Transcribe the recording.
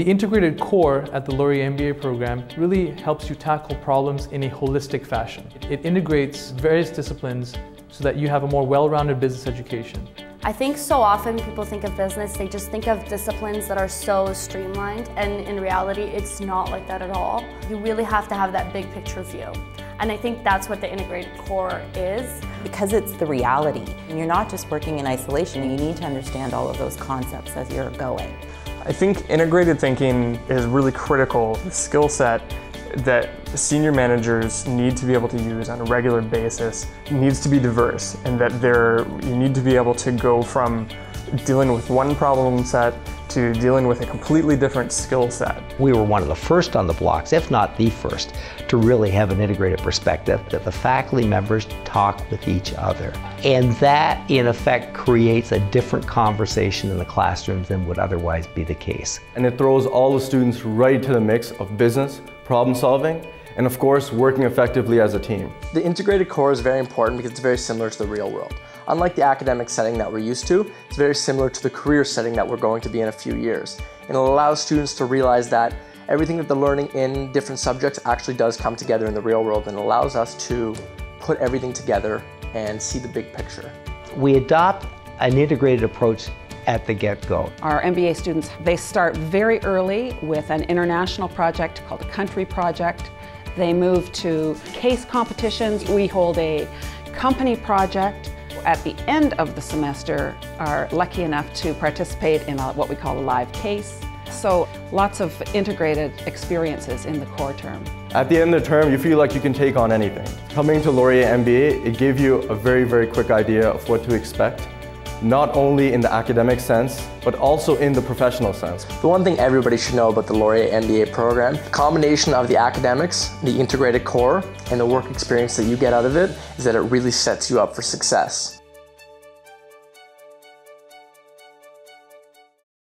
integrated core at the Laurier MBA program really helps you tackle problems in a holistic fashion. It integrates various disciplines so that you have a more well-rounded business education. I think so often people think of business, they just think of disciplines that are so streamlined, and in reality it's not like that at all. You really have to have that big picture view. And I think that's what the integrated core is. Because it's the reality. And you're not just working in isolation, you need to understand all of those concepts as you're going. I think integrated thinking is really critical, the skill set that senior managers need to be able to use on a regular basis needs to be diverse, and that you need to be able to go from dealing with one problem set to dealing with a completely different skill set. We were one of the first on the blocks, if not the first, to really have an integrated perspective that the faculty members talk with each other. And that, in effect, creates a different conversation in the classrooms than would otherwise be the case. And it throws all the students right into the mix of business, problem solving, and of course, working effectively as a team. The integrated core is very important because it's very similar to the real world. Unlike the academic setting that we're used to, it's very similar to the career setting that we're going to be in a few years. And it allows students to realize that everything that they're learning in different subjects actually does come together in the real world, and allows us to put everything together and see the big picture. We adopt an integrated approach at the get-go. Our MBA students, they start very early with an international project called a country project. They move to case competitions. We hold a company project. At the end of the semester, are lucky enough to participate in what we call a live case. So lots of integrated experiences in the core term. At the end of the term, you feel like you can take on anything. Coming to Laurier MBA, it gave you a very, very quick idea of what to expect, not only in the academic sense, but also in the professional sense. The one thing everybody should know about the Laurier MBA program, the combination of the academics, the integrated core, and the work experience that you get out of it, is that it really sets you up for success.